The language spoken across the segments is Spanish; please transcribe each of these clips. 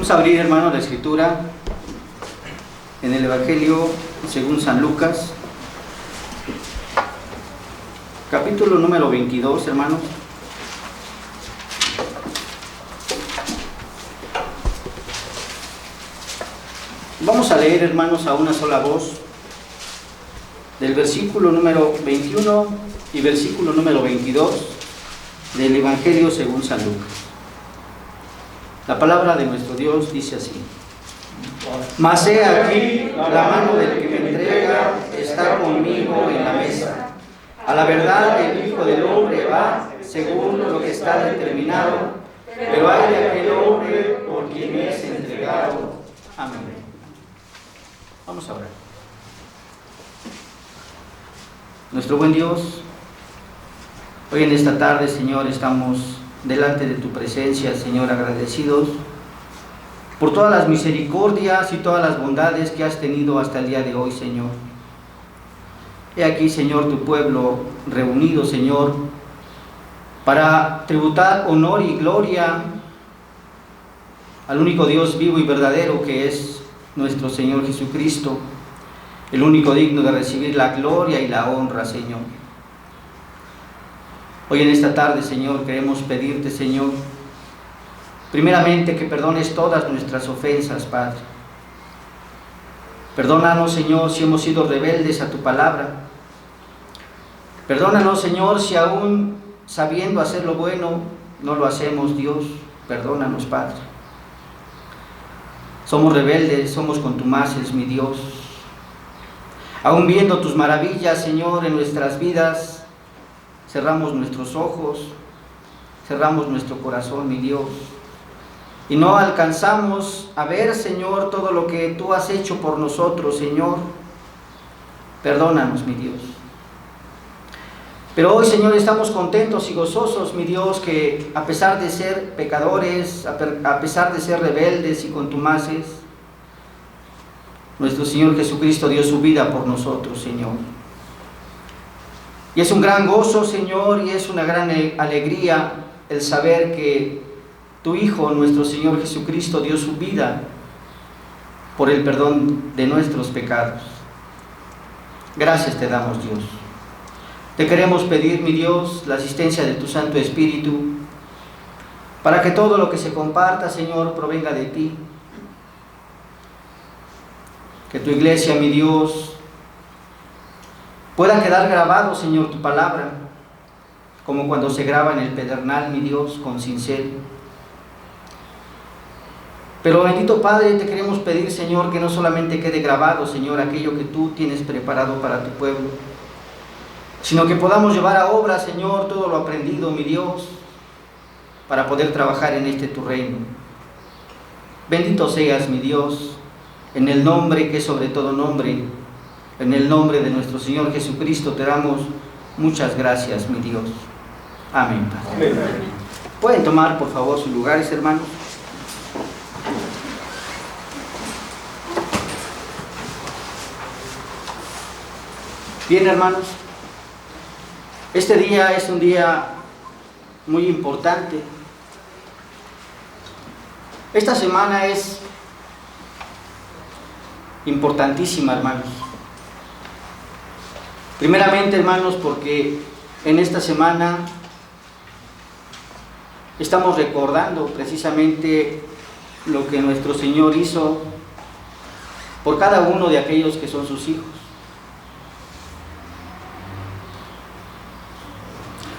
Vamos a abrir, hermanos, la escritura en el Evangelio según San Lucas, capítulo número 22, hermanos. Vamos a leer, hermanos, a una sola voz del versículo número 21 y versículo número 22 del Evangelio según San Lucas. La palabra de nuestro Dios dice así: Mas he aquí, la mano del que me entrega está conmigo en la mesa. A la verdad, el Hijo del Hombre va según lo que está determinado, pero hay de aquel hombre por quien es entregado. Amén. Vamos a orar. Nuestro buen Dios, hoy en esta tarde, Señor, estamos delante de tu presencia, Señor, agradecidos por todas las misericordias y todas las bondades que has tenido hasta el día de hoy, Señor. He aquí, Señor, tu pueblo reunido, Señor, para tributar honor y gloria al único Dios vivo y verdadero, que es nuestro Señor Jesucristo, el único digno de recibir la gloria y la honra, Señor. Hoy en esta tarde, Señor, queremos pedirte, Señor, primeramente que perdones todas nuestras ofensas, Padre. Perdónanos, Señor, si hemos sido rebeldes a tu palabra. Perdónanos, Señor, si aún sabiendo hacer lo bueno, no lo hacemos, Dios. Perdónanos, Padre. Somos rebeldes, somos contumaces, mi Dios. Aún viendo tus maravillas, Señor, en nuestras vidas, cerramos nuestros ojos, cerramos nuestro corazón, mi Dios, y no alcanzamos a ver, Señor, todo lo que tú has hecho por nosotros, Señor. Perdónanos, mi Dios. Pero hoy, Señor, estamos contentos y gozosos, mi Dios, que a pesar de ser pecadores, a pesar de ser rebeldes y contumaces, nuestro Señor Jesucristo dio su vida por nosotros, Señor. Y es un gran gozo, Señor, y es una gran alegría el saber que tu Hijo, nuestro Señor Jesucristo, dio su vida por el perdón de nuestros pecados. Gracias te damos, Dios. Te queremos pedir, mi Dios, la asistencia de tu Santo Espíritu, para que todo lo que se comparta, Señor, provenga de ti. Que tu iglesia, mi Dios, pueda quedar grabado, Señor, tu palabra, como cuando se graba en el pedernal, mi Dios, con cincel. Pero bendito Padre, te queremos pedir, Señor, que no solamente quede grabado, Señor, aquello que tú tienes preparado para tu pueblo, sino que podamos llevar a obra, Señor, todo lo aprendido, mi Dios, para poder trabajar en este tu reino. Bendito seas, mi Dios, en el nombre que es sobre todo nombre, en el nombre de nuestro Señor Jesucristo te damos muchas gracias, mi Dios. Amén, Padre. Amén. ¿Pueden tomar, por favor, sus lugares, hermanos? Bien, hermanos, este día es un día muy importante. Esta semana es importantísima, hermanos. Primeramente, hermanos, porque en esta semana estamos recordando precisamente lo que nuestro Señor hizo por cada uno de aquellos que son sus hijos.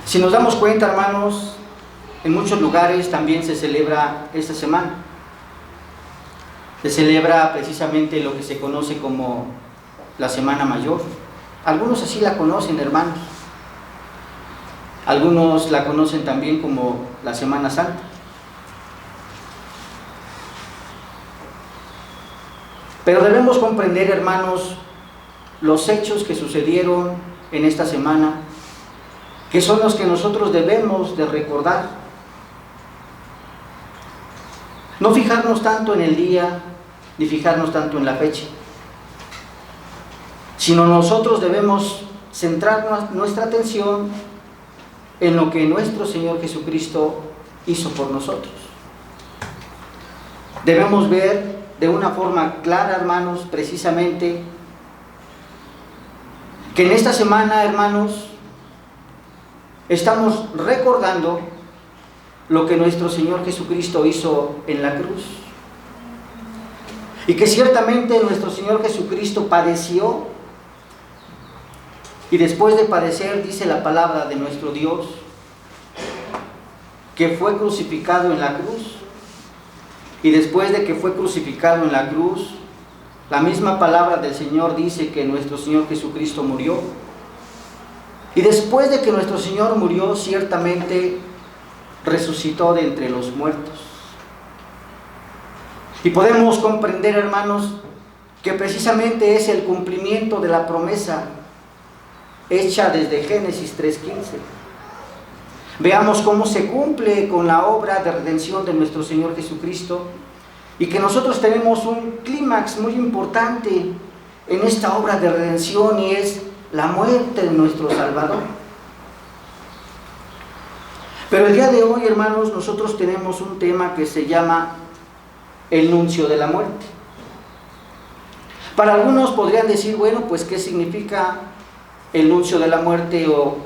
Si nos damos cuenta, hermanos, en muchos lugares también se celebra esta semana. Se celebra precisamente lo que se conoce como la Semana Mayor. Algunos así la conocen, hermanos. Algunos la conocen también como la Semana Santa. Pero debemos comprender, hermanos, los hechos que sucedieron en esta semana, que son los que nosotros debemos de recordar. No fijarnos tanto en el día, ni fijarnos tanto en la fecha, sino nosotros debemos centrar nuestra atención en lo que nuestro Señor Jesucristo hizo por nosotros. Debemos ver de una forma clara, hermanos, precisamente, que en esta semana, hermanos, estamos recordando lo que nuestro Señor Jesucristo hizo en la cruz. Y que ciertamente nuestro Señor Jesucristo padeció, y después de padecer, dice la palabra de nuestro Dios, que fue crucificado en la cruz. Y después de que fue crucificado en la cruz, la misma palabra del Señor dice que nuestro Señor Jesucristo murió. Y después de que nuestro Señor murió, ciertamente resucitó de entre los muertos. Y podemos comprender, hermanos, que precisamente es el cumplimiento de la promesa hecha desde Génesis 3:15. Veamos cómo se cumple con la obra de redención de nuestro Señor Jesucristo, y que nosotros tenemos un clímax muy importante en esta obra de redención, y es la muerte de nuestro Salvador. Pero el día de hoy, hermanos, nosotros tenemos un tema que se llama el nuncio de la muerte. Para algunos podrían decir, bueno, pues ¿qué significa el nuncio de la muerte, o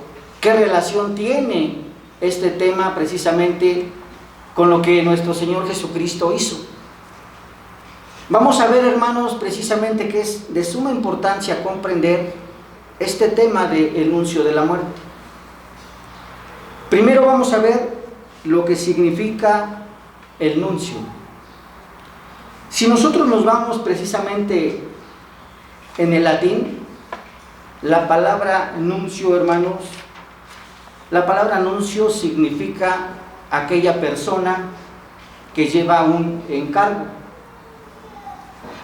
qué relación tiene este tema precisamente con lo que nuestro Señor Jesucristo hizo? Vamos a ver, hermanos, precisamente que es de suma importancia comprender este tema del nuncio de la muerte. Primero vamos a ver lo que significa el nuncio. Si nosotros nos vamos precisamente en el latín, la palabra nuncio, hermanos, la palabra nuncio significa aquella persona que lleva un encargo,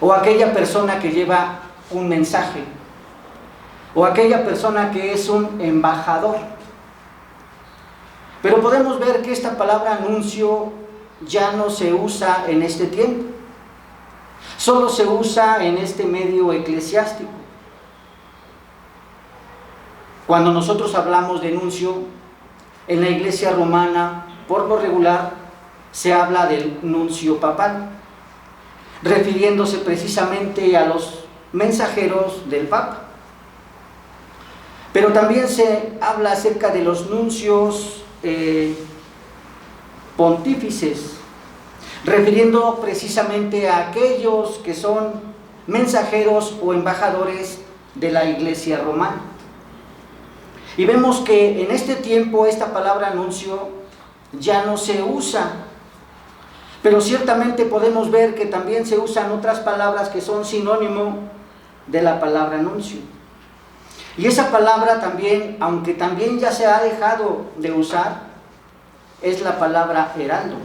o aquella persona que lleva un mensaje, o aquella persona que es un embajador. Pero podemos ver que esta palabra nuncio ya no se usa en este tiempo, solo se usa en este medio eclesiástico. Cuando nosotros hablamos de nuncio, en la iglesia romana, por lo regular, se habla del nuncio papal, refiriéndose precisamente a los mensajeros del Papa. Pero también se habla acerca de los nuncios pontífices, refiriendo precisamente a aquellos que son mensajeros o embajadores de la iglesia romana. Y vemos que en este tiempo esta palabra nuncio ya no se usa, pero ciertamente podemos ver que también se usan otras palabras que son sinónimo de la palabra nuncio. Y esa palabra también, aunque también ya se ha dejado de usar, es la palabra heraldo.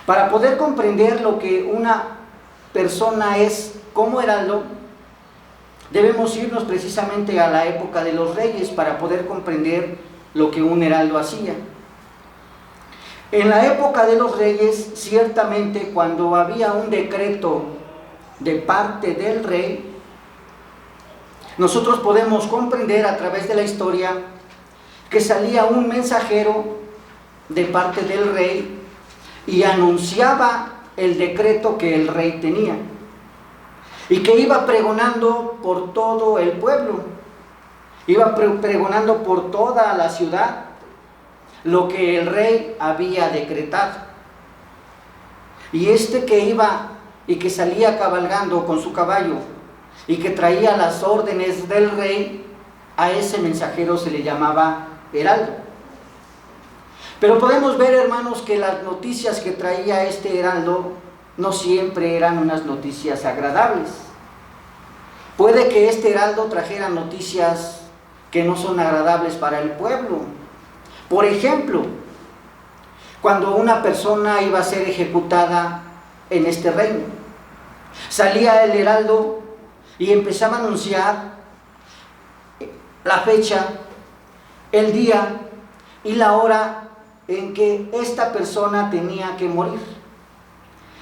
Para poder comprender lo que una persona es como heraldo, debemos irnos precisamente a la época de los reyes para poder comprender lo que un heraldo hacía. En la época de los reyes, ciertamente cuando había un decreto de parte del rey, nosotros podemos comprender a través de la historia que salía un mensajero de parte del rey y anunciaba el decreto que el rey tenía, y que iba pregonando por todo el pueblo, iba pregonando por toda la ciudad lo que el rey había decretado. Y este que iba y que salía cabalgando con su caballo y que traía las órdenes del rey, a ese mensajero se le llamaba heraldo. Pero podemos ver, hermanos, que las noticias que traía este heraldo no siempre eran unas noticias agradables. Puede que este heraldo trajera noticias que no son agradables para el pueblo. Por ejemplo, cuando una persona iba a ser ejecutada en este reino, salía el heraldo y empezaba a anunciar la fecha, el día y la hora en que esta persona tenía que morir.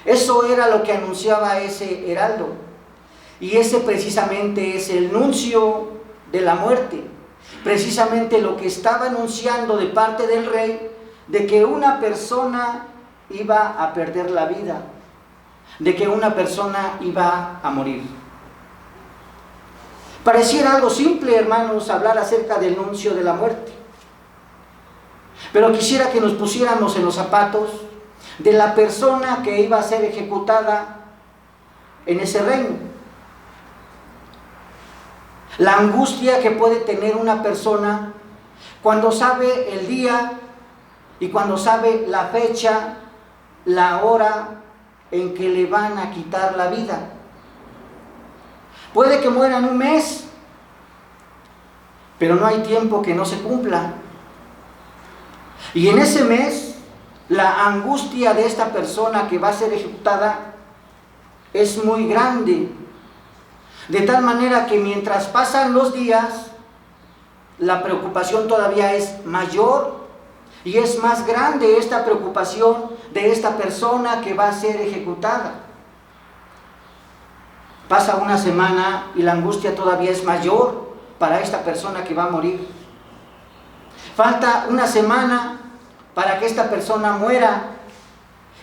Eso era lo que anunciaba ese heraldo, y ese precisamente es el nuncio de la muerte, precisamente lo que estaba anunciando de parte del rey, de que una persona iba a perder la vida, de que una persona iba a morir. Pareciera algo simple, hermanos, hablar acerca del anuncio de la muerte. Pero quisiera que nos pusiéramos en los zapatos de la persona que iba a ser ejecutada en ese reino. La angustia que puede tener una persona cuando sabe el día y cuando sabe la fecha, la hora en que le van a quitar la vida. Puede que muera en un mes, pero no hay tiempo que no se cumpla. Y en ese mes, la angustia de esta persona que va a ser ejecutada es muy grande. De tal manera que mientras pasan los días, la preocupación todavía es mayor y es más grande esta preocupación de esta persona que va a ser ejecutada. Pasa una semana y la angustia todavía es mayor para esta persona que va a morir. Falta una semana para que esta persona muera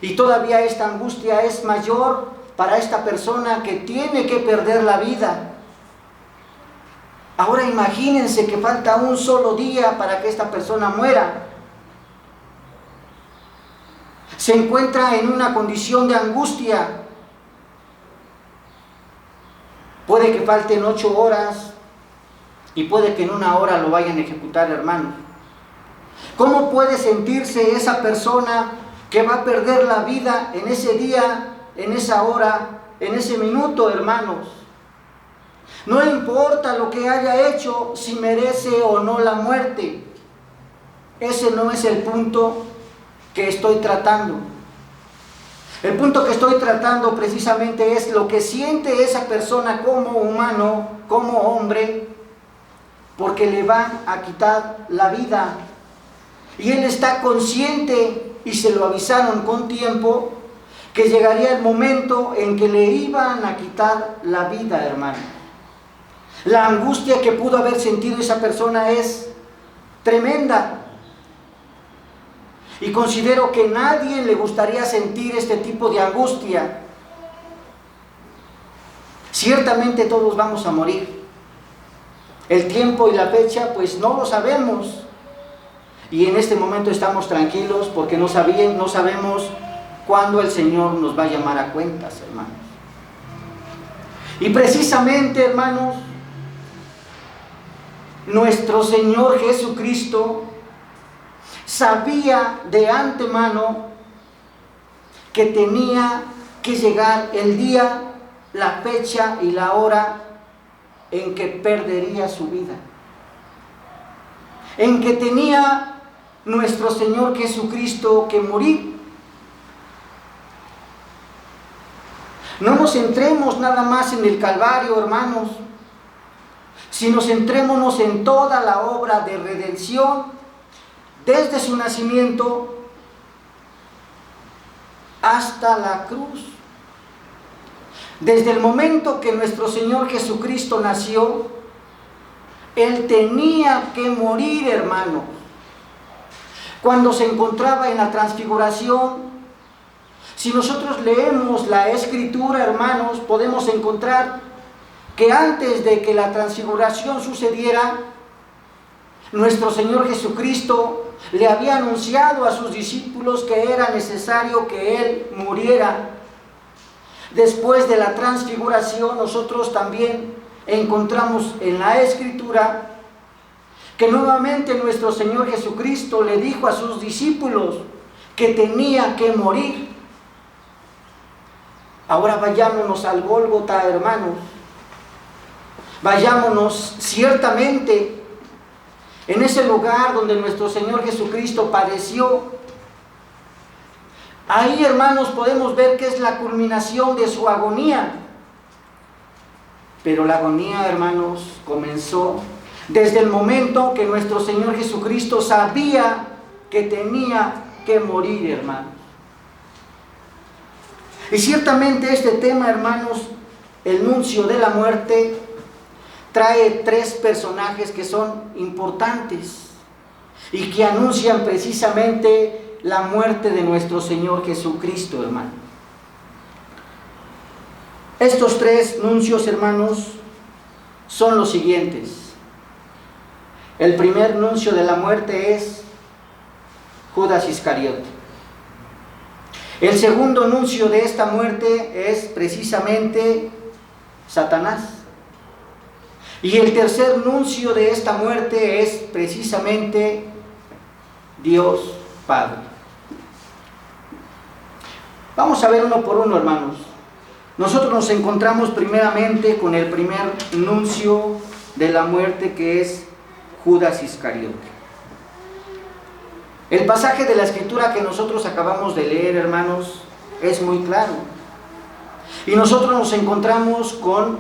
y todavía esta angustia es mayor para esta persona que tiene que perder la vida. Ahora imagínense que falta un solo día para que esta persona muera. Se encuentra en una condición de angustia. Puede que falten 8 horas y puede que en 1 hora lo vayan a ejecutar, hermanos. ¿Cómo puede sentirse esa persona que va a perder la vida en ese día, en esa hora, en ese minuto, hermanos? No importa lo que haya hecho, si merece o no la muerte. Ese no es el punto que estoy tratando. El punto que estoy tratando precisamente es lo que siente esa persona como humano, como hombre, porque le van a quitar la vida. Y él está consciente, y se lo avisaron con tiempo, que llegaría el momento en que le iban a quitar la vida, hermano. La angustia que pudo haber sentido esa persona es tremenda. Y considero que nadie le gustaría sentir este tipo de angustia. Ciertamente todos vamos a morir. El tiempo y la fecha, pues no lo sabemos. Y en este momento estamos tranquilos porque no sabemos cuándo el Señor nos va a llamar a cuentas, hermanos. Y precisamente, hermanos, nuestro Señor Jesucristo sabía de antemano que tenía que llegar el día, la fecha y la hora en que perdería su vida. En que tenía nuestro Señor Jesucristo que morir. No nos centremos nada más en el Calvario, hermanos, sino centrémonos en toda la obra de redención, desde su nacimiento hasta la cruz. Desde el momento que nuestro Señor Jesucristo nació, Él tenía que morir, hermanos. Cuando se encontraba en la transfiguración, si nosotros leemos la Escritura, hermanos, podemos encontrar que antes de que la transfiguración sucediera, nuestro Señor Jesucristo le había anunciado a sus discípulos que era necesario que Él muriera. Después de la transfiguración, nosotros también encontramos en la Escritura que nuevamente nuestro Señor Jesucristo le dijo a sus discípulos que tenía que morir. Ahora vayámonos al Gólgota, hermanos. Vayámonos ciertamente en ese lugar donde nuestro Señor Jesucristo padeció. Ahí, hermanos, podemos ver que es la culminación de su agonía. Pero la agonía, hermanos, comenzó desde el momento que nuestro Señor Jesucristo sabía que tenía que morir, hermanos. Y ciertamente este tema, hermanos, el nuncio de la muerte, trae 3 personajes que son importantes y que anuncian precisamente la muerte de nuestro Señor Jesucristo, hermano. Estos tres nuncios, hermanos, son los siguientes. El primer nuncio de la muerte es Judas Iscariote. El segundo nuncio de esta muerte es precisamente Satanás. Y el tercer nuncio de esta muerte es precisamente Dios Padre. Vamos a ver uno por uno, hermanos. Nosotros nos encontramos primeramente con el primer nuncio de la muerte, que es Judas Iscariote. El pasaje de la Escritura que nosotros acabamos de leer, hermanos, es muy claro. Y nosotros nos encontramos con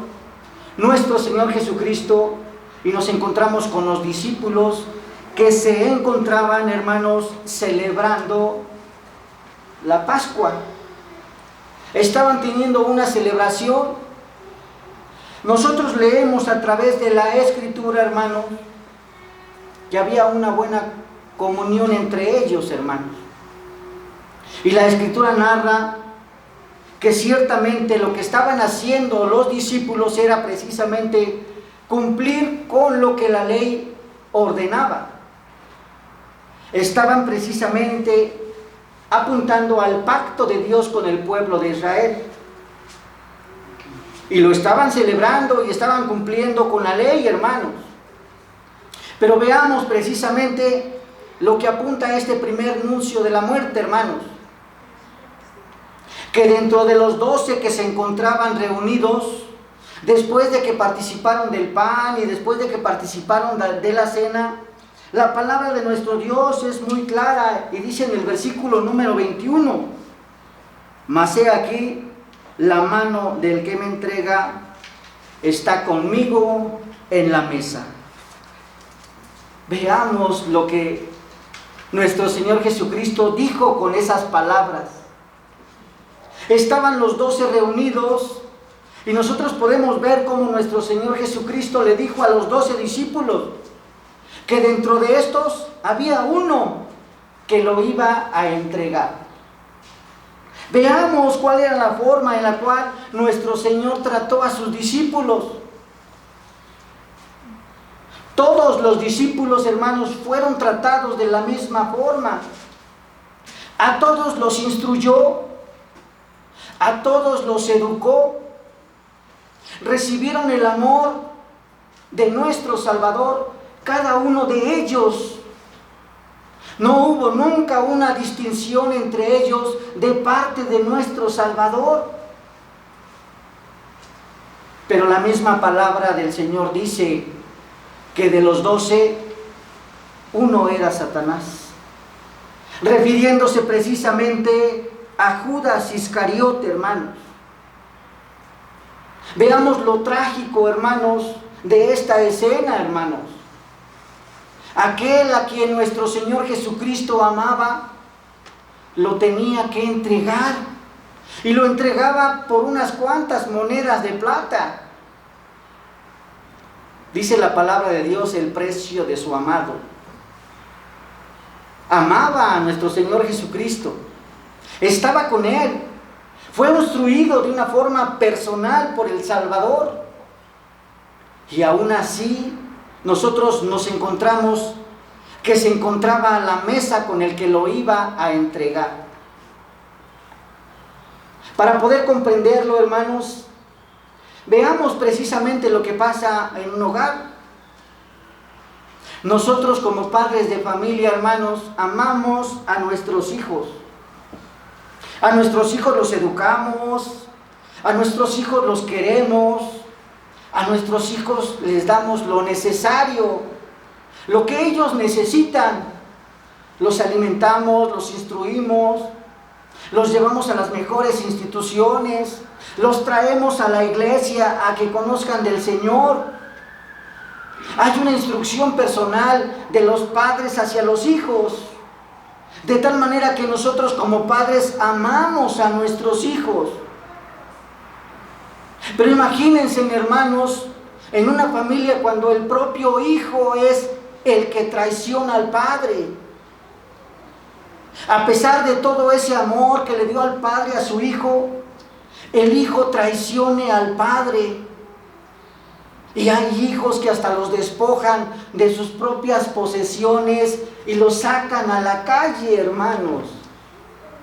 nuestro Señor Jesucristo y nos encontramos con los discípulos que se encontraban, hermanos, celebrando la Pascua. Estaban teniendo una celebración. Nosotros leemos a través de la Escritura, hermanos, que había una buena comunión entre ellos, hermanos. Y la Escritura narra que ciertamente lo que estaban haciendo los discípulos era precisamente cumplir con lo que la ley ordenaba. Estaban precisamente apuntando al pacto de Dios con el pueblo de Israel. Y lo estaban celebrando y estaban cumpliendo con la ley, hermanos. Pero veamos precisamente lo que apunta a este primer nuncio de la muerte, hermanos. Que dentro de los 12 que se encontraban reunidos, después de que participaron del pan y después de que participaron de la cena, la palabra de nuestro Dios es muy clara y dice en el versículo número 21: mas he aquí, la mano del que me entrega está conmigo en la mesa. Veamos lo que nuestro Señor Jesucristo dijo con esas palabras. Estaban los 12 reunidos y nosotros podemos ver cómo nuestro Señor Jesucristo le dijo a los 12 discípulos que dentro de estos había uno que lo iba a entregar. Veamos cuál era la forma en la cual nuestro Señor trató a sus discípulos. Todos los discípulos, hermanos, fueron tratados de la misma forma. A todos los instruyó, a todos los educó, recibieron el amor de nuestro Salvador, cada uno de ellos. No hubo nunca una distinción entre ellos de parte de nuestro Salvador. Pero la misma palabra del Señor dice que de los 12, uno era Satanás, refiriéndose precisamente a Judas Iscariote, hermanos. Veamos lo trágico, hermanos, de esta escena, hermanos. Aquel a quien nuestro Señor Jesucristo amaba, lo tenía que entregar, y lo entregaba por unas cuantas monedas de plata. Dice la palabra de Dios el precio de su amado. Amaba a nuestro Señor Jesucristo, estaba con Él, fue instruido de una forma personal por el Salvador, y aún así nosotros nos encontramos que se encontraba a la mesa con el que lo iba a entregar. Para poder comprenderlo, hermanos, veamos precisamente lo que pasa en un hogar. Nosotros como padres de familia, hermanos, amamos a nuestros hijos. A nuestros hijos los educamos, a nuestros hijos los queremos, a nuestros hijos les damos lo necesario, lo que ellos necesitan. Los alimentamos, los instruimos, los llevamos a las mejores instituciones, los traemos a la iglesia a que conozcan del Señor. Hay una instrucción personal de los padres hacia los hijos, de tal manera que nosotros como padres amamos a nuestros hijos. Pero imagínense, hermanos, en una familia cuando el propio hijo es el que traiciona al padre. A pesar de todo ese amor que le dio al Padre a su Hijo, el Hijo traicione al Padre. Y hay hijos que hasta los despojan de sus propias posesiones y los sacan a la calle, hermanos.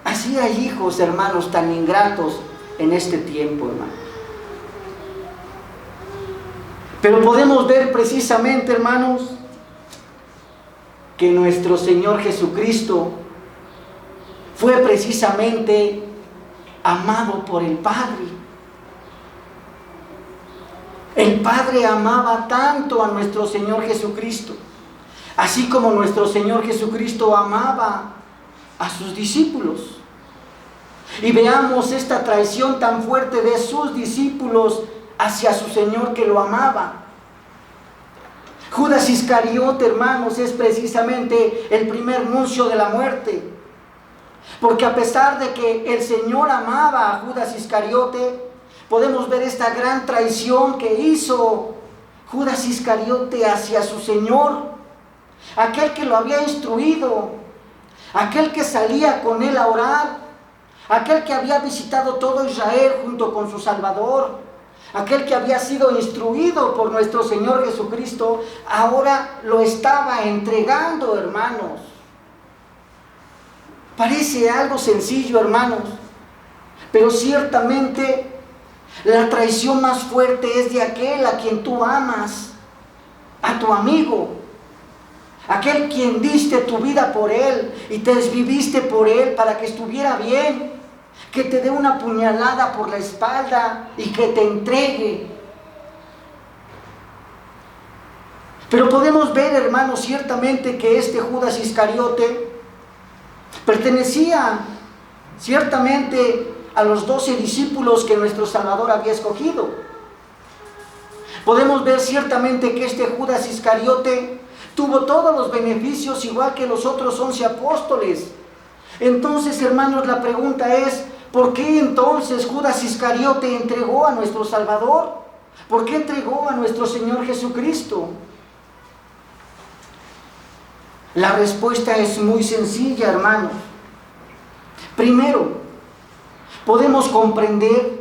Así hay hijos, hermanos, tan ingratos en este tiempo, hermanos. Pero podemos ver precisamente, hermanos, que nuestro Señor Jesucristo fue precisamente amado por el Padre. El Padre amaba tanto a nuestro Señor Jesucristo, así como nuestro Señor Jesucristo amaba a sus discípulos. Y veamos esta traición tan fuerte de sus discípulos hacia su Señor que lo amaba. Judas Iscariote, hermanos, es precisamente el primer nuncio de la muerte. Porque a pesar de que el Señor amaba a Judas Iscariote, podemos ver esta gran traición que hizo Judas Iscariote hacia su Señor, aquel que lo había instruido, aquel que salía con él a orar, aquel que había visitado todo Israel junto con su Salvador, aquel que había sido instruido por nuestro Señor Jesucristo, ahora lo estaba entregando, hermanos. Parece algo sencillo, hermanos, pero ciertamente la traición más fuerte es de aquel a quien tú amas, a tu amigo, aquel quien diste tu vida por él y te desviviste por él para que estuviera bien, que te dé una puñalada por la espalda y que te entregue. Pero podemos ver, hermanos, ciertamente que este Judas Iscariote pertenecía ciertamente a los 12 discípulos que nuestro Salvador había escogido. Podemos ver ciertamente que este Judas Iscariote tuvo todos los beneficios igual que los otros 11 apóstoles. Entonces, hermanos, la pregunta es, ¿por qué entonces Judas Iscariote entregó a nuestro Salvador? ¿Por qué entregó a nuestro Señor Jesucristo? La respuesta es muy sencilla, hermanos. Primero, podemos comprender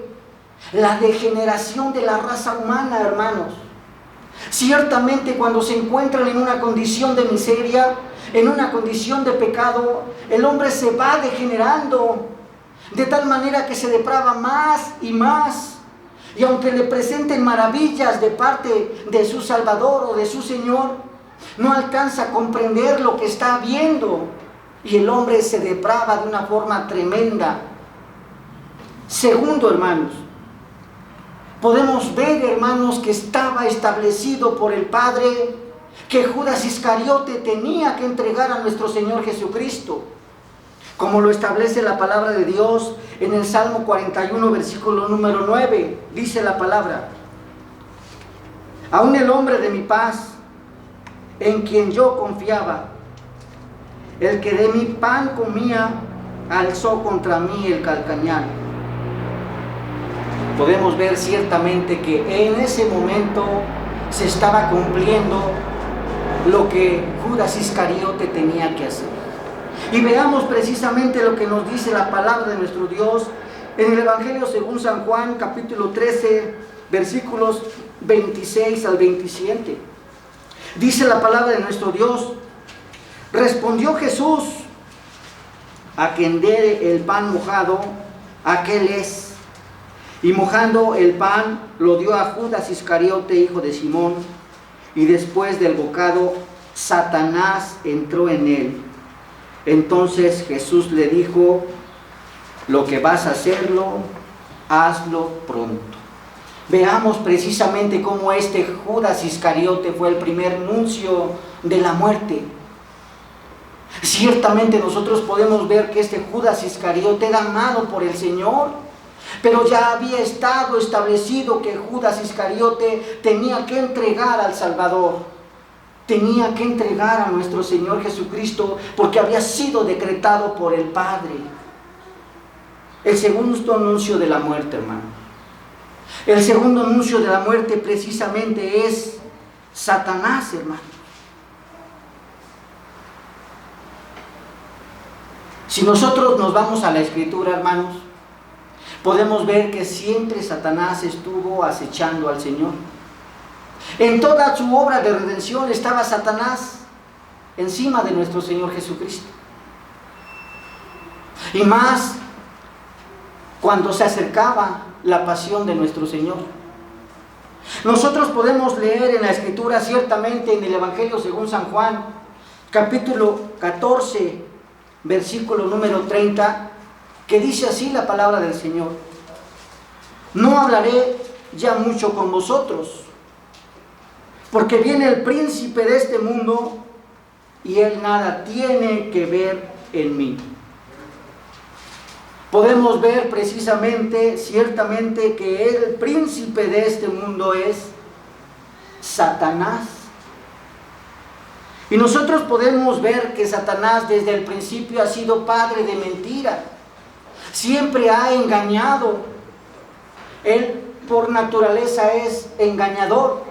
la degeneración de la raza humana, hermanos. Ciertamente cuando se encuentran en una condición de miseria, en una condición de pecado, el hombre se va degenerando, de tal manera que se deprava más y más. Y aunque le presenten maravillas de parte de su Salvador o de su Señor, no alcanza a comprender lo que está viendo. Y el hombre se deprava de una forma tremenda. Segundo, hermanos, podemos ver, hermanos, que estaba establecido por el Padre que Judas Iscariote tenía que entregar a nuestro Señor Jesucristo, como lo establece la palabra de Dios en el Salmo 41, versículo número 9. Dice la palabra: aún el hombre de mi paz, en quien yo confiaba, el que de mi pan comía, alzó contra mí el calcañar. Podemos ver ciertamente que en ese momento se estaba cumpliendo lo que Judas Iscariote tenía que hacer. Y veamos precisamente lo que nos dice la palabra de nuestro Dios en el Evangelio según San Juan, capítulo 13, versículos 26 al 27. Dice la palabra de nuestro Dios: respondió Jesús: a quien dé el pan mojado, aquel es. Y mojando el pan, lo dio a Judas Iscariote, hijo de Simón. Y después del bocado, Satanás entró en él. Entonces Jesús le dijo: lo que vas a hacerlo, hazlo pronto. Veamos precisamente cómo este Judas Iscariote fue el primer nuncio de la muerte. Ciertamente nosotros podemos ver que este Judas Iscariote era amado por el Señor, pero ya había estado establecido que Judas Iscariote tenía que entregar al Salvador, tenía que entregar a nuestro Señor Jesucristo, porque había sido decretado por el Padre. El segundo anuncio de la muerte, hermano. El segundo anuncio de la muerte precisamente es Satanás, hermano. Si nosotros nos vamos a la Escritura, hermanos, podemos ver que siempre Satanás estuvo acechando al Señor. En toda su obra de redención estaba Satanás encima de nuestro Señor Jesucristo. Y más cuando se acercaba la pasión de nuestro Señor. Nosotros podemos leer en la Escritura, ciertamente en el Evangelio según San Juan, capítulo 14, versículo número 30, que dice así la palabra del Señor: no hablaré ya mucho con vosotros, porque viene el príncipe de este mundo y él nada tiene que ver en mí. Podemos ver precisamente, ciertamente, que el príncipe de este mundo es Satanás. Y nosotros podemos ver que Satanás desde el principio ha sido padre de mentira. Siempre ha engañado. Él por naturaleza es engañador.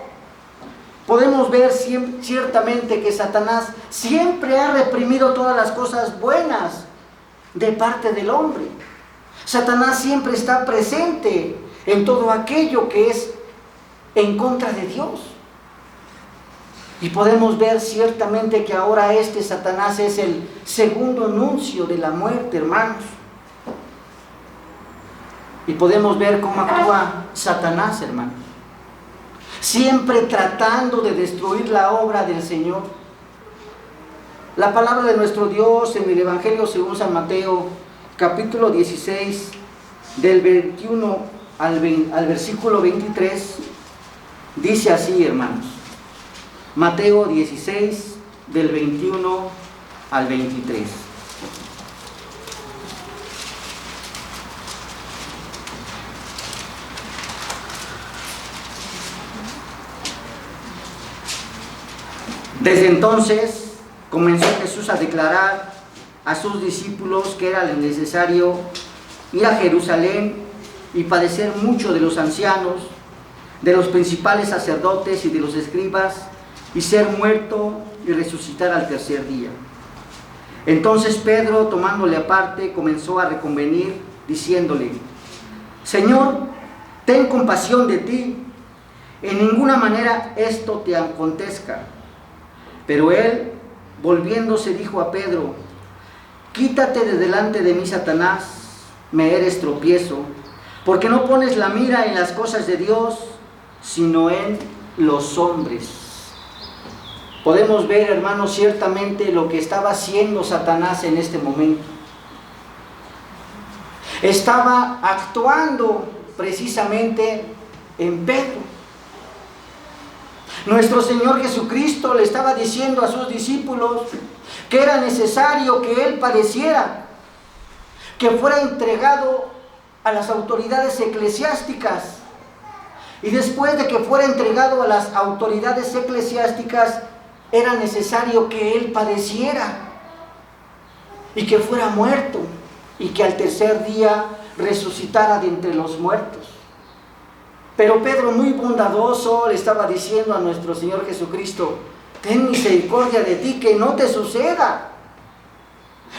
Podemos ver ciertamente que Satanás siempre ha reprimido todas las cosas buenas de parte del hombre. Satanás siempre está presente en todo aquello que es en contra de Dios. Y podemos ver ciertamente que ahora Satanás es el segundo anuncio de la muerte, hermanos. Y podemos ver cómo actúa Satanás, hermanos. Siempre tratando de destruir la obra del Señor. La palabra de nuestro Dios en el Evangelio según San Mateo, capítulo 16, del 21 al versículo 23, dice así, hermanos. Mateo 16, del 21 al 23. Desde entonces comenzó Jesús a declarar a sus discípulos que era necesario ir a Jerusalén y padecer mucho de los ancianos, de los principales sacerdotes y de los escribas, y ser muerto y resucitar al tercer día. Entonces Pedro, tomándole aparte, comenzó a reconvenir, diciéndole: Señor, ten compasión de ti, en ninguna manera esto te acontezca. Pero él, volviéndose, dijo a Pedro: quítate de delante de mí, Satanás, me eres tropiezo, porque no pones la mira en las cosas de Dios, sino en los hombres. Podemos ver, hermanos, ciertamente lo que estaba haciendo Satanás en este momento. Estaba actuando precisamente en Pedro. Nuestro Señor Jesucristo le estaba diciendo a sus discípulos que era necesario que Él padeciera, que fuera entregado a las autoridades eclesiásticas. Y después de que fuera entregado a las autoridades eclesiásticas, era necesario que Él padeciera y que fuera muerto y que al tercer día resucitara de entre los muertos. Pero Pedro, muy bondadoso, le estaba diciendo a nuestro Señor Jesucristo: ten misericordia de ti, que no te suceda.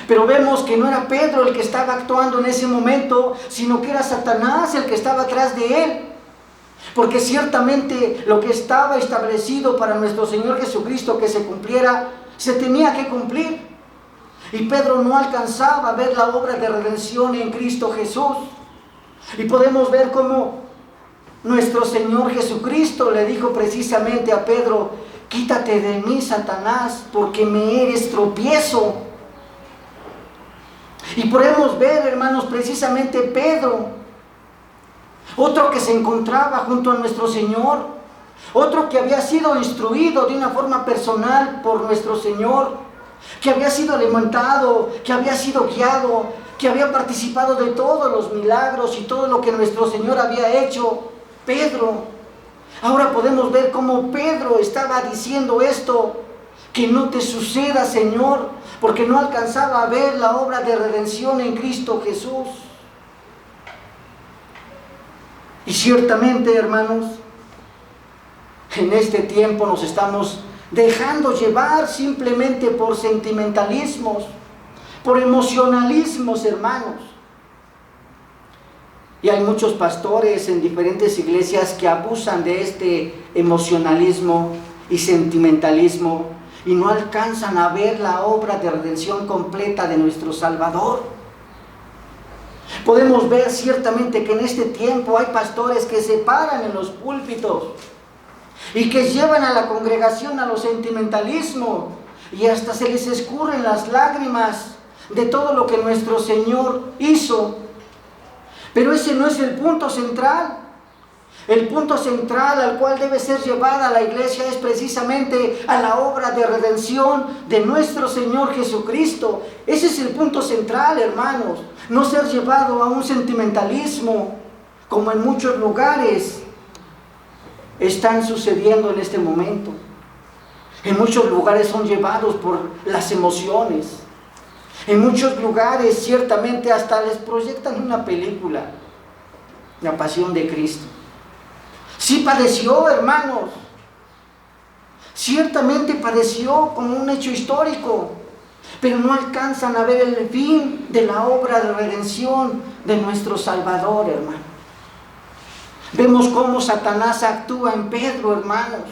Pero vemos que no era Pedro el que estaba actuando en ese momento, sino que era Satanás el que estaba atrás de él. Porque ciertamente lo que estaba establecido para nuestro Señor Jesucristo que se cumpliera, se tenía que cumplir. Y Pedro no alcanzaba a ver la obra de redención en Cristo Jesús. Y podemos ver cómo nuestro Señor Jesucristo le dijo precisamente a Pedro: quítate de mí, Satanás, porque me eres tropiezo. Y podemos ver, hermanos, precisamente Pedro, otro que se encontraba junto a nuestro Señor, otro que había sido instruido de una forma personal por nuestro Señor, que había sido alimentado, que había sido guiado, que había participado de todos los milagros y todo lo que nuestro Señor había hecho. Pedro, ahora podemos ver cómo Pedro estaba diciendo esto: que no te suceda, Señor, porque no alcanzaba a ver la obra de redención en Cristo Jesús. Y ciertamente, hermanos, en este tiempo nos estamos dejando llevar simplemente por sentimentalismos, por emocionalismos, hermanos. Y hay muchos pastores en diferentes iglesias que abusan de este emocionalismo y sentimentalismo y no alcanzan a ver la obra de redención completa de nuestro Salvador. Podemos ver ciertamente que en este tiempo hay pastores que se paran en los púlpitos y que llevan a la congregación a los sentimentalismos y hasta se les escurren las lágrimas de todo lo que nuestro Señor hizo. Pero ese no es el punto central. El punto central al cual debe ser llevada la iglesia es precisamente a la obra de redención de nuestro Señor Jesucristo. Ese es el punto central, hermanos. No ser llevado a un sentimentalismo como en muchos lugares están sucediendo en este momento. En muchos lugares son llevados por las emociones. En muchos lugares ciertamente hasta les proyectan una película, La Pasión de Cristo. Sí padeció, hermanos. Ciertamente padeció como un hecho histórico, pero no alcanzan a ver el fin de la obra de redención de nuestro Salvador, hermanos. Vemos cómo Satanás actúa en Pedro, hermanos.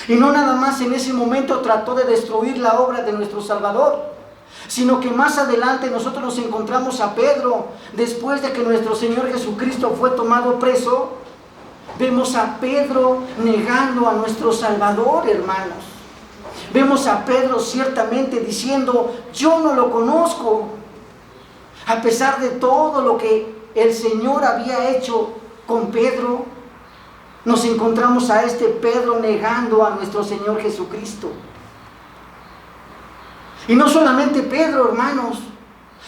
Y no nada más en ese momento trató de destruir la obra de nuestro Salvador, sino que más adelante nosotros nos encontramos a Pedro, después de que nuestro Señor Jesucristo fue tomado preso. Vemos a Pedro negando a nuestro Salvador, hermanos. Vemos a Pedro ciertamente diciendo: yo no lo conozco. A pesar de todo lo que el Señor había hecho con Pedro, nos encontramos a este Pedro negando a nuestro Señor Jesucristo. Y no solamente Pedro, hermanos,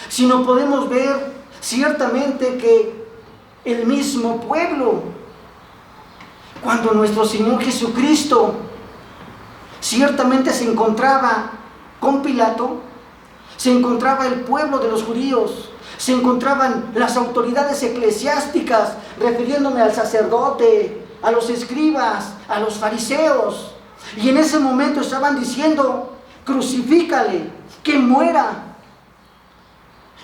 sino podemos ver ciertamente que el mismo pueblo, cuando nuestro Señor Jesucristo ciertamente se encontraba con Pilato, se encontraba el pueblo de los judíos, se encontraban las autoridades eclesiásticas, refiriéndome al sacerdote, a los escribas, a los fariseos, y en ese momento estaban diciendo: crucifícale, que muera.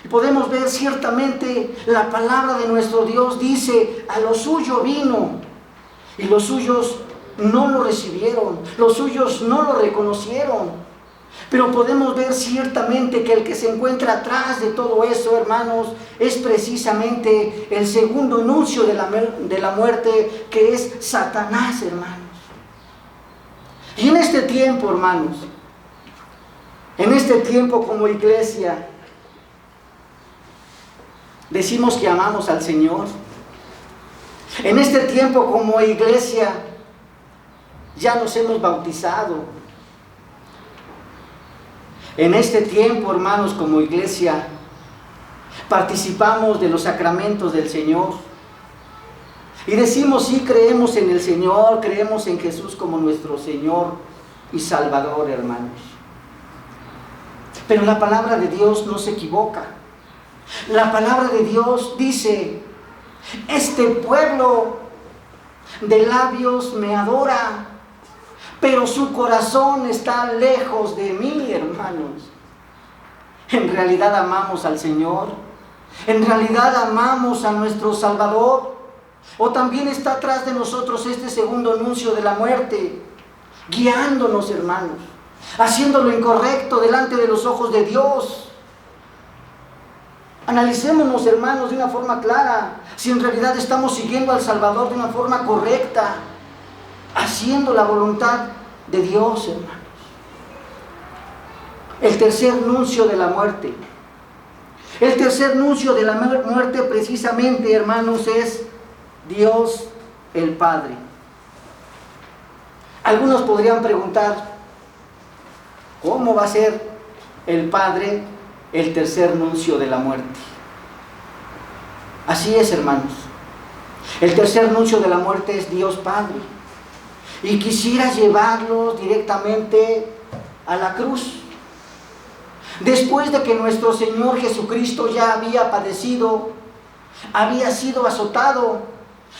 Y podemos ver ciertamente la palabra de nuestro Dios dice: a lo suyo vino, y los suyos no lo recibieron, los suyos no lo reconocieron. Pero podemos ver ciertamente que el que se encuentra atrás de todo eso, hermanos, es precisamente el segundo nuncio de la muerte, que es Satanás, hermanos. Y en este tiempo, hermanos, en este tiempo como iglesia, decimos que amamos al Señor. En este tiempo como iglesia ya nos hemos bautizado. En este tiempo, hermanos, como iglesia participamos de los sacramentos del Señor. Y decimos: sí, creemos en el Señor, creemos en Jesús como nuestro Señor y Salvador, hermanos. Pero la palabra de Dios no se equivoca. La palabra de Dios dice: este pueblo de labios me adora, pero su corazón está lejos de mí, hermanos. En realidad amamos al Señor, en realidad amamos a nuestro Salvador, o también está atrás de nosotros este segundo anuncio de la muerte, guiándonos, hermanos, haciendo lo incorrecto delante de los ojos de Dios. Analicémonos, hermanos, de una forma clara, si en realidad estamos siguiendo al Salvador de una forma correcta, haciendo la voluntad de Dios, hermanos. El tercer nuncio de la muerte. El tercer nuncio de la muerte precisamente, hermanos, es Dios el Padre. Algunos podrían preguntar: ¿cómo va a ser el Padre el tercer nuncio de la muerte? Así es, hermanos. El tercer nuncio de la muerte es Dios Padre. Y quisiera llevarlos directamente a la cruz. Después de que nuestro Señor Jesucristo ya había padecido, había sido azotado,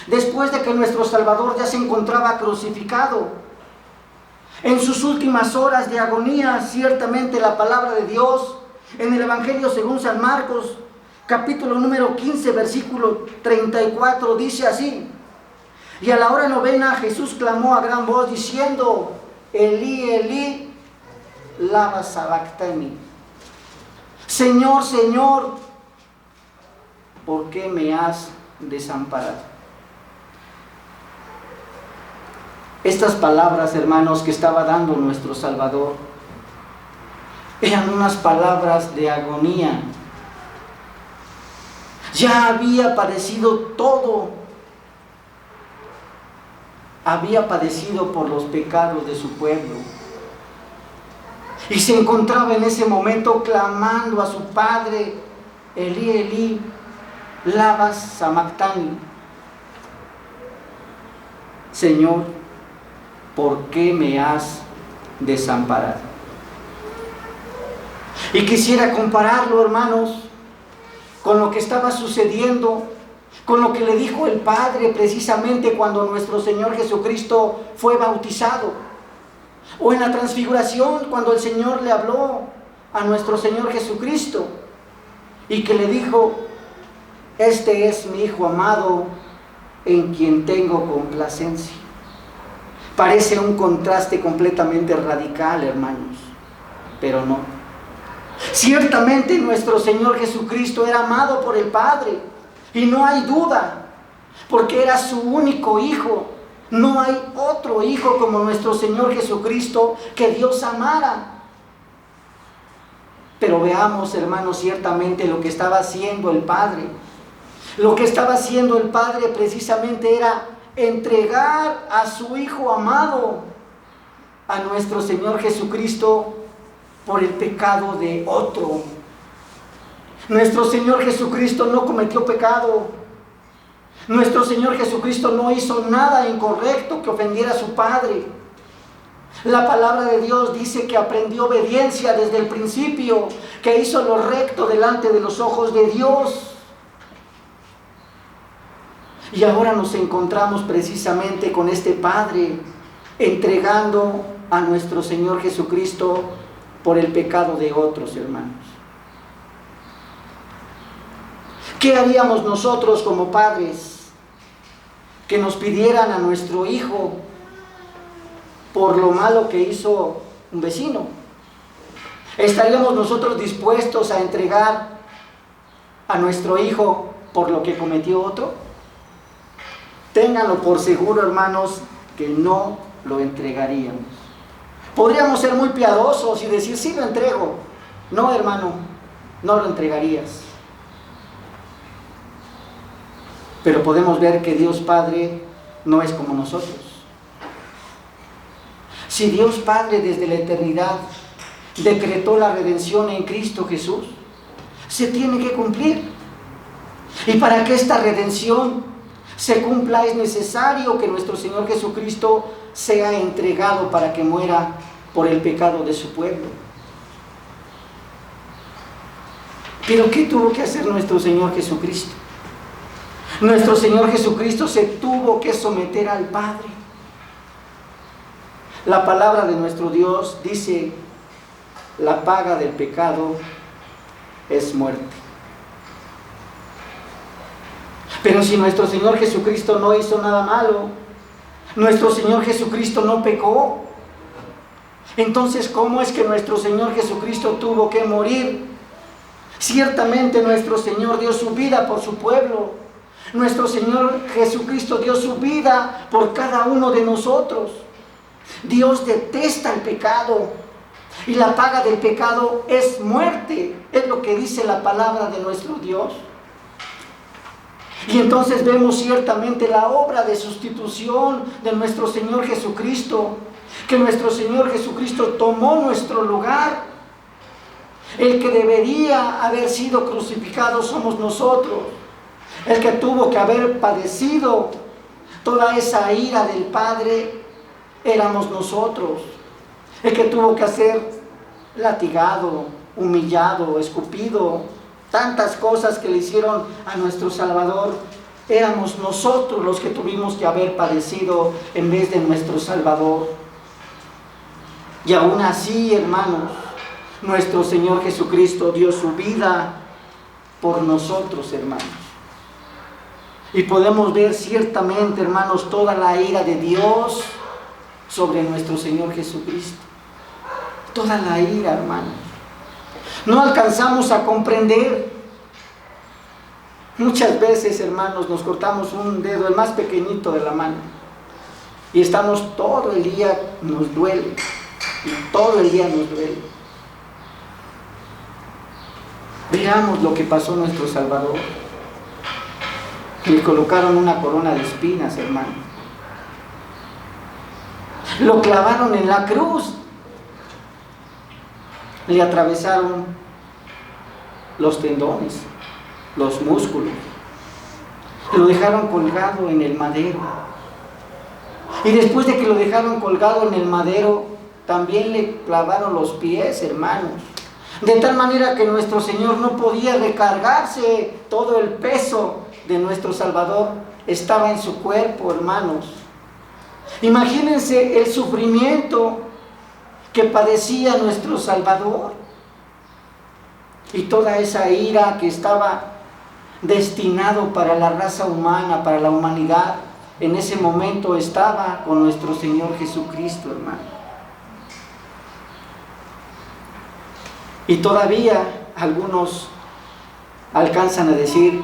después de que nuestro Salvador ya se encontraba crucificado, en sus últimas horas de agonía, ciertamente la palabra de Dios En el Evangelio según San Marcos, capítulo número 15, versículo 34, dice así: y a la hora novena Jesús clamó a gran voz diciendo: Elí, Elí, lama sabactani. Señor, Señor, ¿por qué me has desamparado? Estas palabras, hermanos, que estaba dando nuestro Salvador, eran unas palabras de agonía. Ya había padecido todo. Había padecido por los pecados de su pueblo. Y se encontraba en ese momento clamando a su Padre: Elí, Elí, lama sabactani. Señor, ¿por qué me has desamparado? Y quisiera compararlo, hermanos, con lo que estaba sucediendo, con lo que le dijo el Padre precisamente cuando nuestro Señor Jesucristo fue bautizado, o en la transfiguración cuando el Señor le habló a nuestro Señor Jesucristo y que le dijo: este es mi Hijo amado en quien tengo complacencia. Parece un contraste completamente radical, hermanos, pero no. Ciertamente nuestro Señor Jesucristo era amado por el Padre, y no hay duda, porque era su único Hijo. No hay otro Hijo como nuestro Señor Jesucristo que Dios amara. Pero veamos, hermanos, ciertamente lo que estaba haciendo el Padre. Lo que estaba haciendo el Padre precisamente era entregar a su Hijo amado, a nuestro Señor Jesucristo, por el pecado de otro. Nuestro Señor Jesucristo no cometió pecado. Nuestro Señor Jesucristo no hizo nada incorrecto que ofendiera a su Padre. La palabra de Dios dice que aprendió obediencia desde el principio, que hizo lo recto delante de los ojos de Dios. Y ahora nos encontramos precisamente con este Padre entregando a nuestro Señor Jesucristo por el pecado de otros, hermanos. ¿Qué haríamos nosotros como padres que nos pidieran a nuestro hijo por lo malo que hizo un vecino? ¿Estaríamos nosotros dispuestos a entregar a nuestro hijo por lo que cometió otro? Ténganlo por seguro, hermanos, que no lo entregaríamos. Podríamos ser muy piadosos y decir: sí, lo entrego. No, hermano, no lo entregarías. Pero podemos ver que Dios Padre no es como nosotros. Si Dios Padre desde la eternidad decretó la redención en Cristo Jesús, se tiene que cumplir. Y para que esta redención se cumpla es necesario que nuestro Señor Jesucristo sea entregado para que muera por el pecado de su pueblo. Pero ¿qué tuvo que hacer nuestro Señor Jesucristo? Nuestro Señor Jesucristo se tuvo que someter al Padre. La palabra de nuestro Dios dice: la paga del pecado es muerte. Pero si nuestro Señor Jesucristo no hizo nada malo, nuestro Señor Jesucristo no pecó, entonces ¿cómo es que nuestro Señor Jesucristo tuvo que morir? Ciertamente nuestro Señor dio su vida por su pueblo. Nuestro Señor Jesucristo dio su vida por cada uno de nosotros. Dios detesta el pecado y la paga del pecado es muerte, es lo que dice la palabra de nuestro Dios. Y entonces vemos ciertamente la obra de sustitución de nuestro Señor Jesucristo, que nuestro Señor Jesucristo tomó nuestro lugar. El que debería haber sido crucificado somos nosotros. El que tuvo que haber padecido toda esa ira del Padre éramos nosotros. El que tuvo que ser latigado, humillado, escupido, tantas cosas que le hicieron a nuestro Salvador, éramos nosotros los que tuvimos que haber padecido en vez de nuestro Salvador. Y aún así, hermanos, Nuestro Señor Jesucristo dio su vida por nosotros, hermanos. Y podemos ver ciertamente, hermanos, toda la ira de Dios sobre nuestro Señor Jesucristo. Toda la ira, hermanos. No alcanzamos a comprender. Muchas veces, hermanos, nos cortamos un dedo, el más pequeñito de la mano, y estamos todo el día, nos duele. Y todo el día nos duele. Veamos lo que pasó a nuestro Salvador. Le colocaron una corona de espinas, hermano. Lo clavaron en la cruz. Le atravesaron los tendones, los músculos. Lo dejaron colgado en el madero. Y después de que lo dejaron colgado en el madero, también le clavaron los pies, hermanos. De tal manera que nuestro Señor no podía recargarse. Todo el peso de nuestro Salvador estaba en su cuerpo, hermanos. Imagínense el sufrimiento que padecía nuestro Salvador. Y toda esa ira que estaba destinado para la raza humana, para la humanidad, en ese momento estaba con nuestro Señor Jesucristo, hermano. Y todavía algunos alcanzan a decir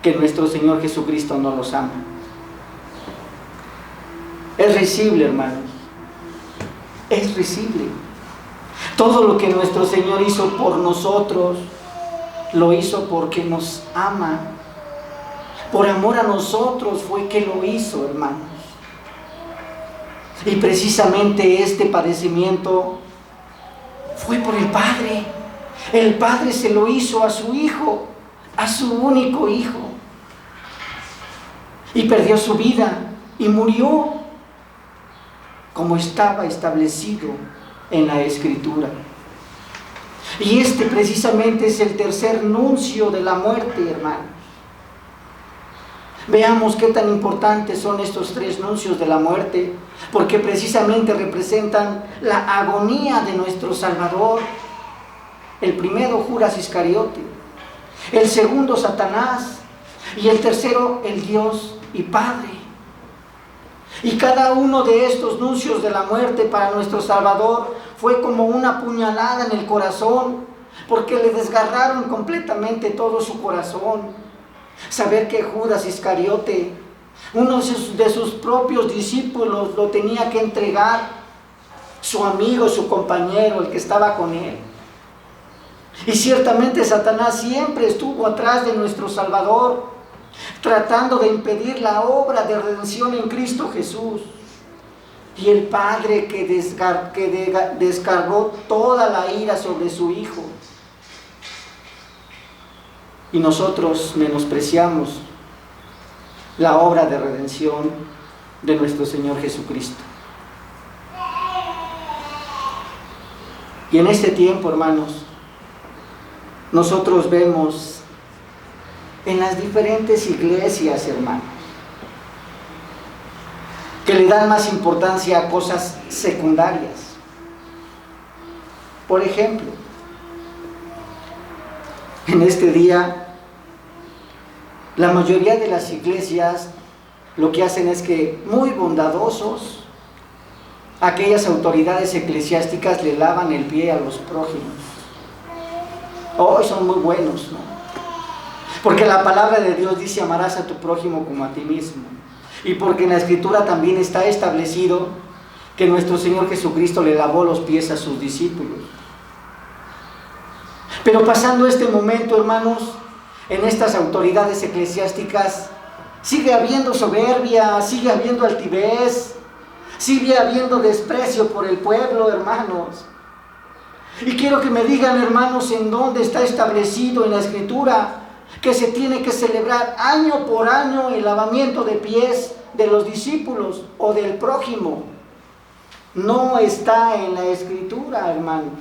que nuestro Señor Jesucristo no los ama. Es risible, hermanos. Es risible. Todo lo que nuestro Señor hizo por nosotros, lo hizo porque nos ama. Por amor a nosotros fue que lo hizo, hermanos. Y precisamente este padecimiento fue por el Padre. El Padre se lo hizo a su Hijo, a su único Hijo. Y perdió su vida y murió como estaba establecido en la Escritura. Y este precisamente es el tercer nuncio de la muerte, hermanos. Veamos qué tan importantes son estos tres nuncios de la muerte, porque precisamente representan la agonía de nuestro Salvador. El primero, Judas Iscariote; el segundo, Satanás; y el tercero, el Dios y Padre. Y cada uno de estos nuncios de la muerte para nuestro Salvador fue como una puñalada en el corazón, porque le desgarraron completamente todo su corazón. Saber que Judas Iscariote, uno de sus propios discípulos, lo tenía que entregar, su amigo, su compañero, el que estaba con él. Y ciertamente Satanás siempre estuvo atrás de nuestro Salvador, tratando de impedir la obra de redención en Cristo Jesús. Y el Padre que descargó toda la ira sobre su Hijo. Y nosotros menospreciamos la obra de redención de nuestro Señor Jesucristo. Y en este tiempo, hermanos, nosotros vemos en las diferentes iglesias, hermanos, que le dan más importancia a cosas secundarias. Por ejemplo, en este día, la mayoría de las iglesias lo que hacen es que, muy bondadosos, aquellas autoridades eclesiásticas le lavan el pie a los prójimos. Hoy son muy buenos, ¿no? Porque la palabra de Dios dice: amarás a tu prójimo como a ti mismo. Y porque en la Escritura también está establecido que nuestro Señor Jesucristo le lavó los pies a sus discípulos. Pero pasando este momento, hermanos, en estas autoridades eclesiásticas sigue habiendo soberbia, sigue habiendo altivez, sigue habiendo desprecio por el pueblo, hermanos. Y quiero que me digan, hermanos, en dónde está establecido en la Escritura que se tiene que celebrar año por año el lavamiento de pies de los discípulos o del prójimo. No está en la Escritura, hermanos.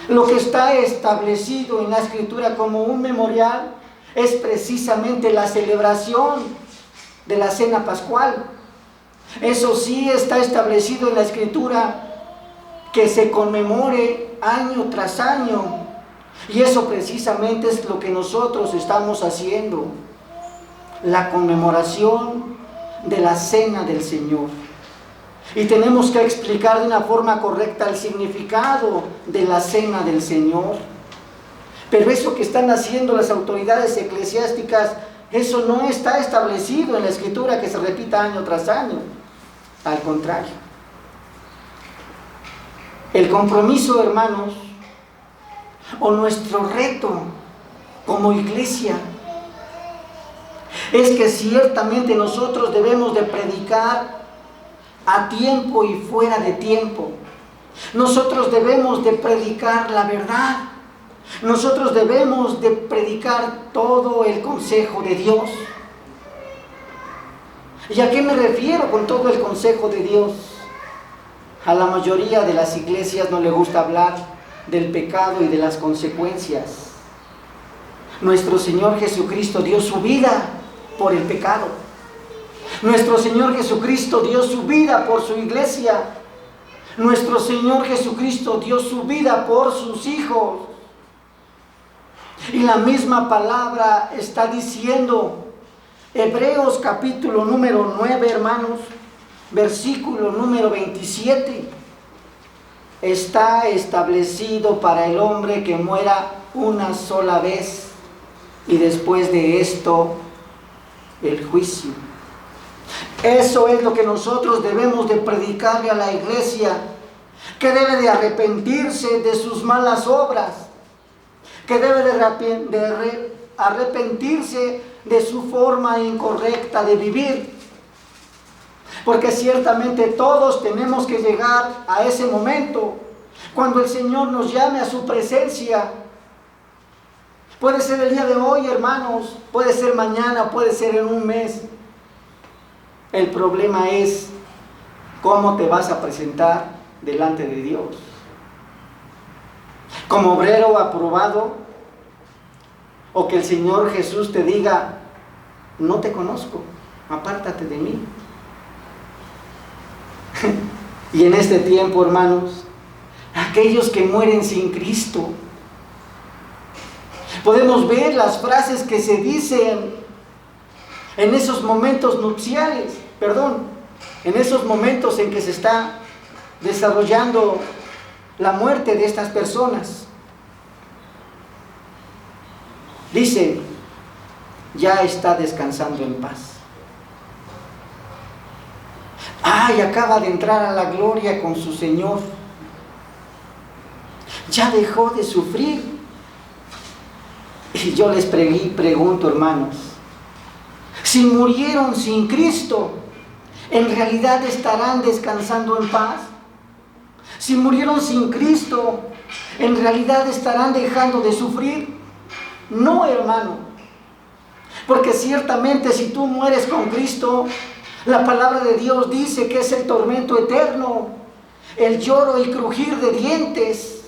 Lo que está establecido en la Escritura como un memorial es precisamente la celebración de la cena pascual. Eso sí está establecido en la Escritura, que se conmemore año tras año. Y eso precisamente es lo que nosotros estamos haciendo, la conmemoración de la Cena del Señor. Y tenemos que explicar de una forma correcta el significado de la Cena del Señor. Pero eso que están haciendo las autoridades eclesiásticas, eso no está establecido en la Escritura que se repita año tras año. Al contrario. El compromiso, hermanos, o nuestro reto como iglesia, es que ciertamente nosotros debemos de predicar a tiempo y fuera de tiempo. Nosotros debemos de predicar la verdad. Nosotros debemos de predicar todo el consejo de Dios. ¿Y a qué me refiero con todo el consejo de Dios? A la mayoría de las iglesias no le gusta hablar del pecado y de las consecuencias. Nuestro Señor Jesucristo dio su vida por el pecado. Nuestro Señor Jesucristo dio su vida por su iglesia. Nuestro Señor Jesucristo dio su vida por sus hijos. Y la misma palabra está diciendo, Hebreos capítulo número 9, hermanos, versículo número 27. Está establecido para el hombre que muera una sola vez, y después de esto, el juicio. Eso es lo que nosotros debemos de predicarle a la iglesia, que debe de arrepentirse de sus malas obras, que debe de arrepentirse de su forma incorrecta de vivir. Porque ciertamente todos tenemos que llegar a ese momento, cuando el Señor nos llame a su presencia. Puede ser el día de hoy, hermanos, puede ser mañana, puede ser en un mes. El problema es cómo te vas a presentar delante de Dios. Como obrero aprobado, o que el Señor Jesús te diga, no te conozco, apártate de mí. Y en este tiempo, hermanos, aquellos que mueren sin Cristo, podemos ver las frases que se dicen en esos momentos nupciales, en esos momentos en que se está desarrollando la muerte de estas personas. Dicen, ya está descansando en paz. Y acaba de entrar a la gloria con su Señor. Ya dejó de sufrir. Y yo les pregunto, hermanos, si murieron sin Cristo, ¿en realidad estarán descansando en paz? Si murieron sin Cristo, ¿en realidad estarán dejando de sufrir? No, hermano. Porque ciertamente si tú mueres con Cristo, la palabra de Dios dice que es el tormento eterno, el lloro y crujir de dientes.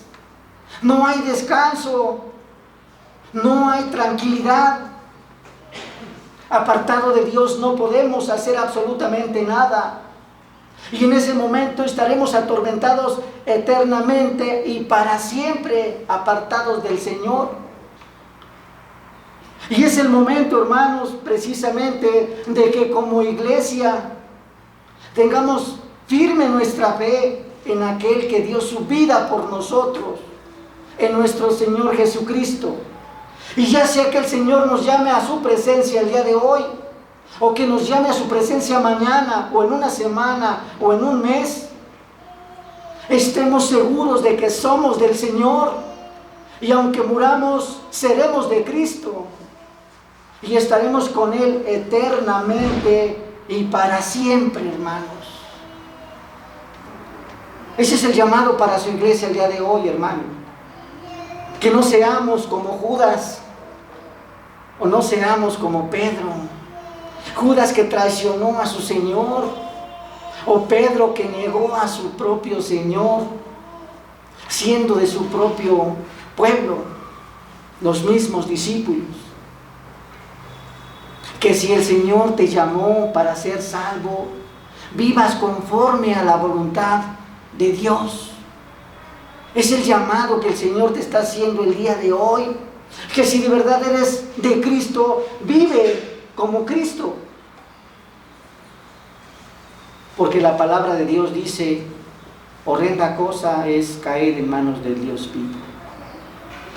No hay descanso, no hay tranquilidad. Apartado de Dios no podemos hacer absolutamente nada. Y en ese momento estaremos atormentados eternamente y para siempre, apartados del Señor. Y es el momento, hermanos, precisamente de que como iglesia tengamos firme nuestra fe en aquel que dio su vida por nosotros, en nuestro Señor Jesucristo. Y ya sea que el Señor nos llame a su presencia el día de hoy, o que nos llame a su presencia mañana, o en una semana, o en un mes, estemos seguros de que somos del Señor, y aunque muramos, seremos de Cristo, y estaremos con Él eternamente y para siempre, hermanos. Ese es el llamado para su iglesia el día de hoy, hermano. Que no seamos como Judas, o no seamos como Pedro. Judas que traicionó a su Señor, o Pedro que negó a su propio Señor, siendo de su propio pueblo, los mismos discípulos. Que si el Señor te llamó para ser salvo, vivas conforme a la voluntad de Dios. Es el llamado que el Señor te está haciendo el día de hoy. Que si de verdad eres de Cristo, vive como Cristo. Porque la palabra de Dios dice, horrenda cosa es caer en manos del Dios vivo.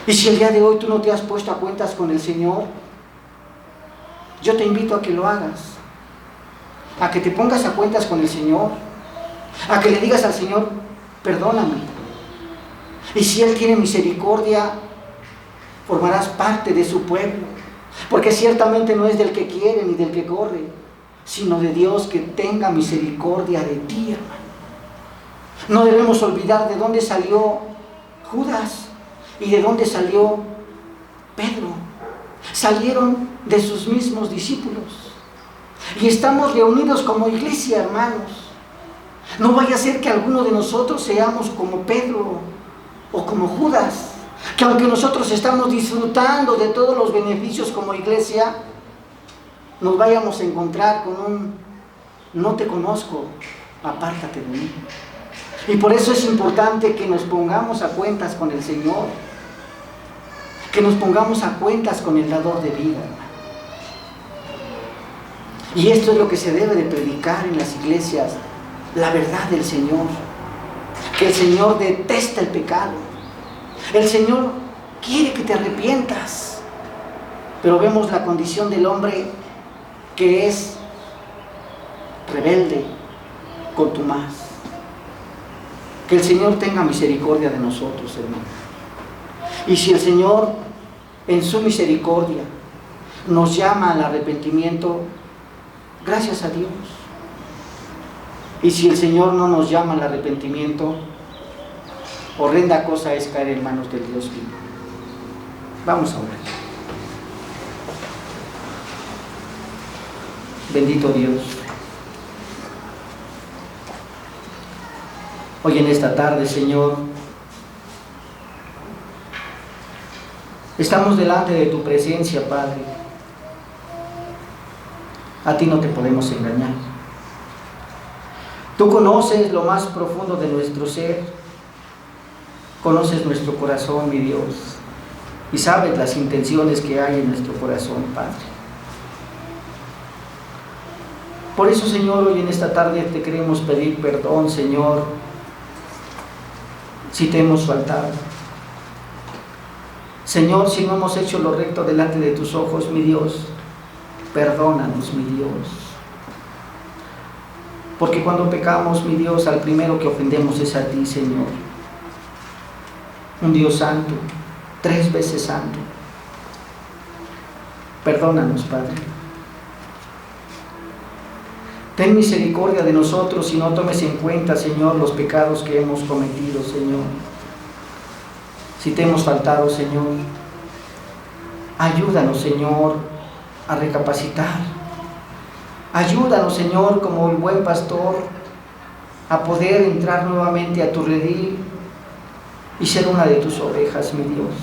Y si el día de hoy tú no te has puesto a cuentas con el Señor, yo te invito a que lo hagas. A que te pongas a cuentas con el Señor. A que le digas al Señor, perdóname. Y si Él tiene misericordia, formarás parte de su pueblo. Porque ciertamente no es del que quiere ni del que corre, sino de Dios que tenga misericordia de ti, hermano. No debemos olvidar de dónde salió Judas y de dónde salió Pedro. Salieron de sus mismos discípulos. Y estamos reunidos como iglesia, hermanos. No vaya a ser que alguno de nosotros seamos como Pedro o como Judas, que aunque nosotros estamos disfrutando de todos los beneficios como iglesia, nos vayamos a encontrar con un no te conozco, apártate de mí. Y por eso es importante que nos pongamos a cuentas con el Señor, que nos pongamos a cuentas con el dador de vida. Y esto es lo que se debe de predicar en las iglesias, la verdad del Señor, que el Señor detesta el pecado. El Señor quiere que te arrepientas, pero vemos la condición del hombre que es rebelde, contumaz. Que el Señor tenga misericordia de nosotros, hermano. Y si el Señor en su misericordia nos llama al arrepentimiento, gracias a Dios. Y si el Señor no nos llama al arrepentimiento, horrenda cosa es caer en manos del Dios vivo. Vamos a orar. Bendito Dios. Hoy en esta tarde, Señor, estamos delante de tu presencia, Padre. A ti no te podemos engañar. Tú conoces lo más profundo de nuestro ser, conoces nuestro corazón, mi Dios, y sabes las intenciones que hay en nuestro corazón, Padre. Por eso, Señor, hoy en esta tarde te queremos pedir perdón, Señor, si te hemos faltado. Señor, si no hemos hecho lo recto delante de tus ojos, mi Dios, perdónanos, mi Dios. Porque cuando pecamos, mi Dios, al primero que ofendemos es a ti, Señor. Un Dios santo, 3 veces santo. Perdónanos, Padre. Ten misericordia de nosotros y no tomes en cuenta, Señor, los pecados que hemos cometido, Señor. Si te hemos faltado, Señor, ayúdanos, Señor, a recapacitar. Ayúdanos, Señor, como el buen pastor, a poder entrar nuevamente a tu redil y ser una de tus ovejas, mi Dios.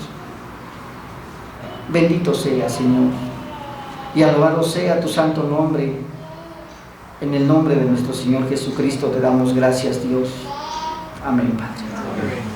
Bendito sea, Señor, y alabado sea tu santo nombre. En el nombre de nuestro Señor Jesucristo te damos gracias, Dios. Amén, Padre. Amén.